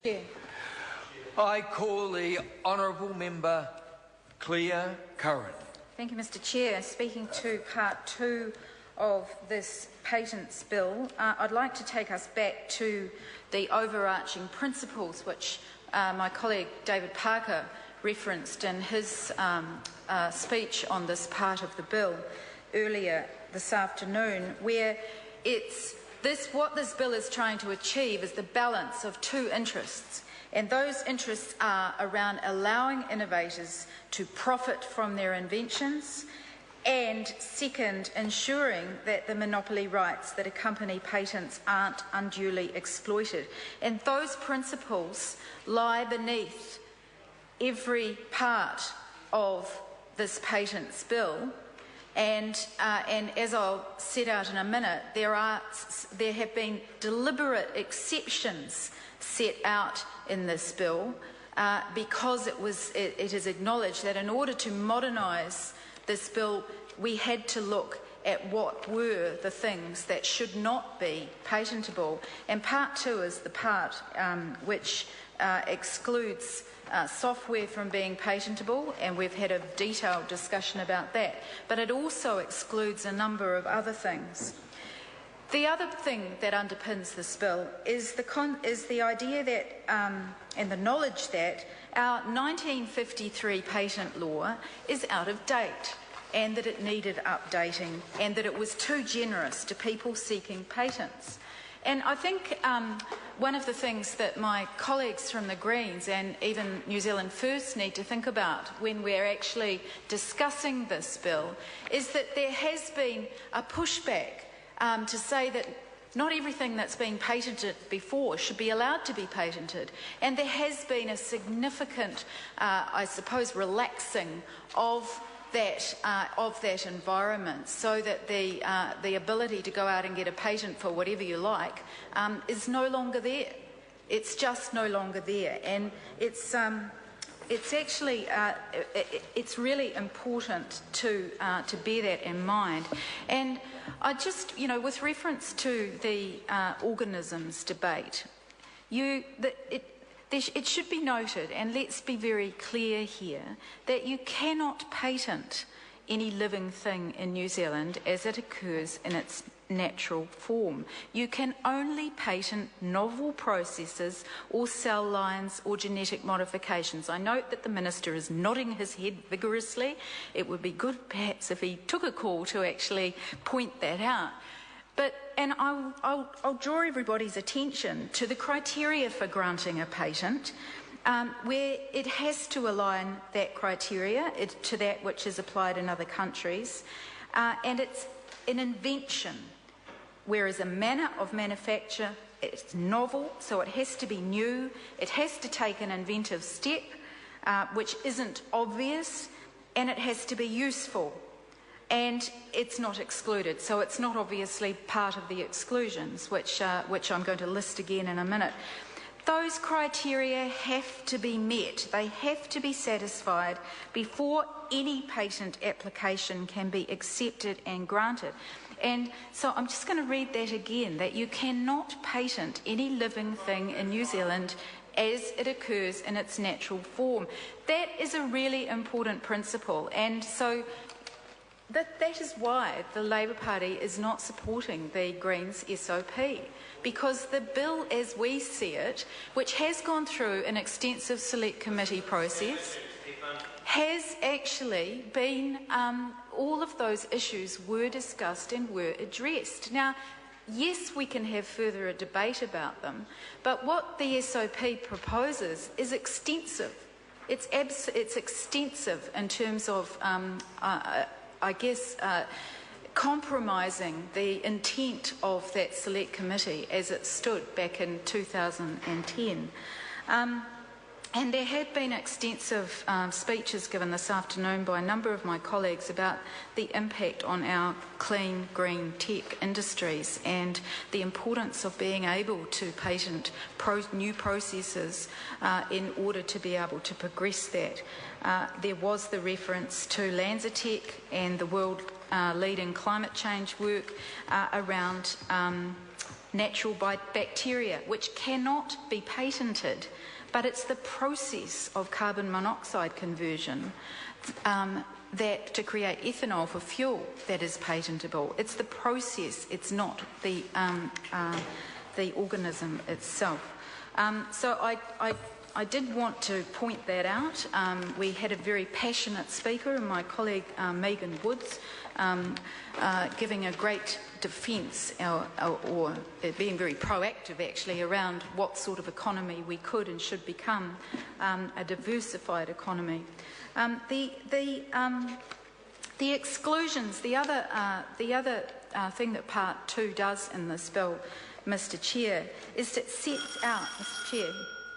Yeah. I call the Honourable Member Claire Curran. Thank you, Mr Chair. Speaking to part 2 of this patents bill, I'd like to take us back to the overarching principles which my colleague David Parker referenced in his speech on this part of the bill earlier this afternoon, where what this bill is trying to achieve is the balance of two interests, and those interests are around allowing innovators to profit from their inventions, and second, ensuring that the monopoly rights that accompany patents aren't unduly exploited. And those principles lie beneath every part of this patents bill. And as I'll set out in a minute, there have been deliberate exceptions set out in this bill because it is acknowledged that in order to modernise this bill, we had to look at what were the things that should not be patentable. And part 2 is the part which excludes software from being patentable, and we've had a detailed discussion about that, but it also excludes a number of other things. The other thing that underpins this bill is the idea that, and the knowledge that, our 1953 patent law is out of date, and that it needed updating, and that it was too generous to people seeking patents. And I think one of the things that my colleagues from the Greens and even New Zealand First need to think about when we're actually discussing this bill is that there has been a pushback to say that not everything that's been patented before should be allowed to be patented. And there has been a significant, I suppose, relaxing of that environment, so that the ability to go out and get a patent for whatever you like is no longer there. It's just no longer there, and it's actually it's really important to bear that in mind. And I just, with reference to the organisms debate, it should be noted, and let's be very clear here, that you cannot patent any living thing in New Zealand as it occurs in its natural form. You can only patent novel processes or cell lines or genetic modifications. I note that the Minister is nodding his head vigorously. It would be good perhaps if he took a call to actually point that out. And I'll draw everybody's attention to the criteria for granting a patent, where it has to align that criteria to that which is applied in other countries, and it's an invention, whereas a manner of manufacture, it's novel, so it has to be new, it has to take an inventive step, which isn't obvious, and it has to be useful. And it's not excluded, so it's not obviously part of the exclusions, which I'm going to list again in a minute. Those criteria have to be met. They have to be satisfied before any patent application can be accepted and granted. And so I'm just going to read that again, that you cannot patent any living thing in New Zealand as it occurs in its natural form. That is a really important principle, and so that is why the Labour Party is not supporting the Greens SOP, because the bill as we see it, which has gone through an extensive select committee process, has actually been, all of those issues were discussed and were addressed. Now, yes, we can have further a debate about them, but what the SOP proposes is extensive. It's extensive in terms of compromising the intent of that select committee as it stood back in 2010. And there have been extensive speeches given this afternoon by a number of my colleagues about the impact on our clean, green tech industries and the importance of being able to patent new processes in order to be able to progress that. There was the reference to LanzaTech and the world leading climate change work around natural bacteria, which cannot be patented, but it's the process of carbon monoxide conversion that to create ethanol for fuel that is patentable. It's the process, it's not the organism itself. So I did want to point that out. We had a very passionate speaker, my colleague Megan Woods, giving a great defence or being very proactive actually around what sort of economy we could and should become, a diversified economy. The exclusions, the other thing that Part 2 does in this bill, Mr Chair, is it sets out, Mr Chair,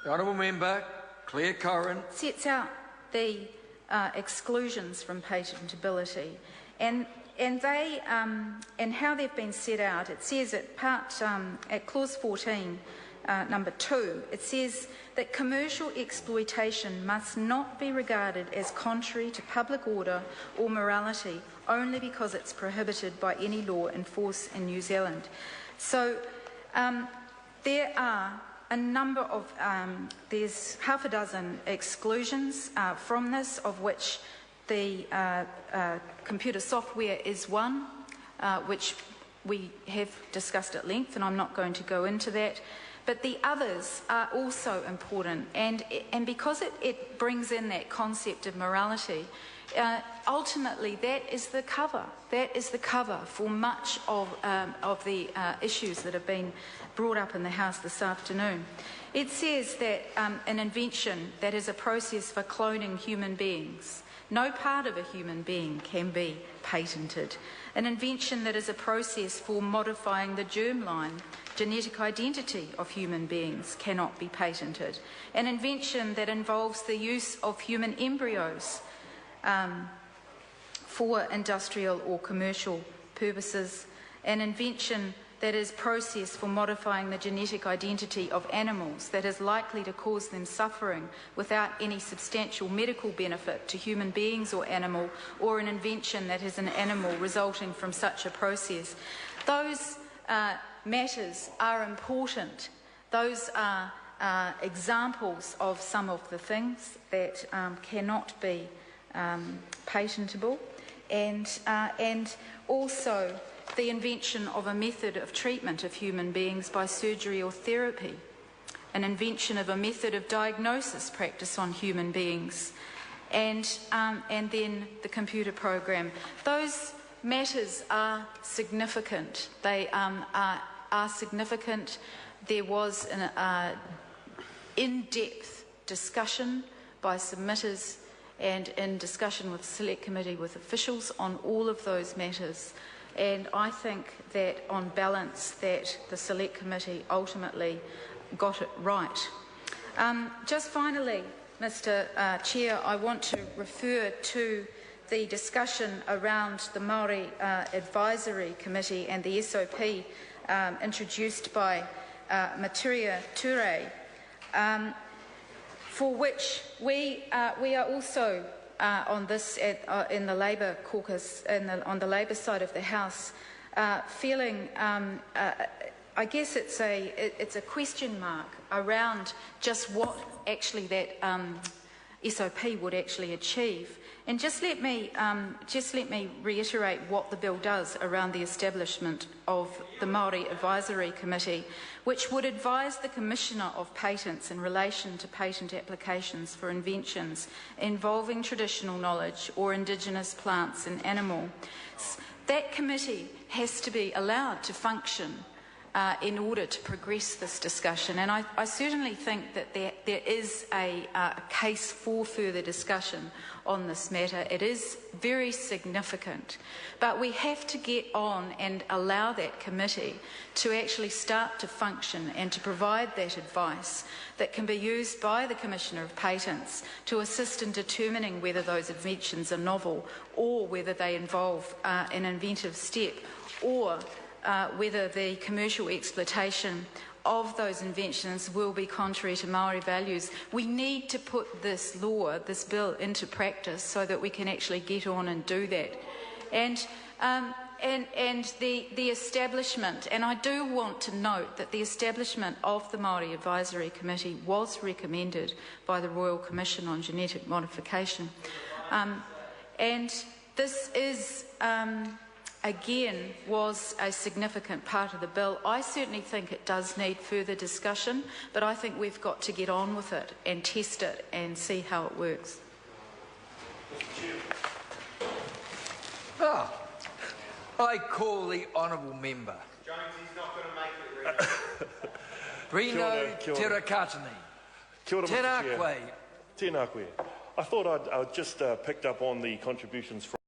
The Honourable Member, Claire Curran. Sets out the exclusions from patentability, and they and how they've been set out. It says at clause 14, number 2, it says that commercial exploitation must not be regarded as contrary to public order or morality only because it's prohibited by any law in force in New Zealand. So there are a number of, there's half a dozen exclusions from this, of which the computer software is one, which we have discussed at length, and I'm not going to go into that. But the others are also important, and because it brings in that concept of morality, ultimately that is the cover. That is the cover for much of the issues that have been brought up in the House this afternoon. It says that an invention that is a process for cloning human beings, no part of a human being can be patented. An invention that is a process for modifying the germline, genetic identity of human beings cannot be patented. An invention that involves the use of human embryos for industrial or commercial purposes. An invention that is process for modifying the genetic identity of animals that is likely to cause them suffering without any substantial medical benefit to human beings or animal, or an invention that is an animal resulting from such a process. Those matters are important. Those are examples of some of the things that cannot be patentable, and also the invention of a method of treatment of human beings by surgery or therapy, an invention of a method of diagnosis practiced on human beings, and then the computer program. Those matters are significant. They are significant. There was an in-depth discussion by submitters and in discussion with the Select Committee with officials on all of those matters. And I think that on balance that the Select Committee ultimately got it right. Just finally, Mr Chair, I want to refer to the discussion around the Māori Advisory Committee and the SOP introduced by Materia Ture, for which we are also on this in the Labour caucus, on the Labour side of the House, feeling, I guess it's a question mark around just what actually that SOP would actually achieve. And just let me reiterate what the bill does around the establishment of the Māori Advisory Committee, which would advise the Commissioner of Patents in relation to patent applications for inventions involving traditional knowledge or Indigenous plants and animals. That committee has to be allowed to function in order to progress this discussion. And I certainly think that there is a case for further discussion on this matter. It is very significant. But we have to get on and allow that committee to actually start to function and to provide that advice that can be used by the Commissioner of Patents to assist in determining whether those inventions are novel or whether they involve an inventive step, or whether the commercial exploitation of those inventions will be contrary to Māori values. We need to put this law, this bill, into practice so that we can actually get on and do that. And And the establishment, and I do want to note that the establishment of the Māori Advisory Committee was recommended by the Royal Commission on Genetic Modification. And this is, again, was a significant part of the bill. I certainly think it does need further discussion, but I think we've got to get on with it and test it and see how it works. I call the honourable member. Jones, he's not going to make it, Rino Terakatani. Kia ora, Mr. Chair. Tēnā koe. Tēnā koe. I thought I'd just picked up on the contributions from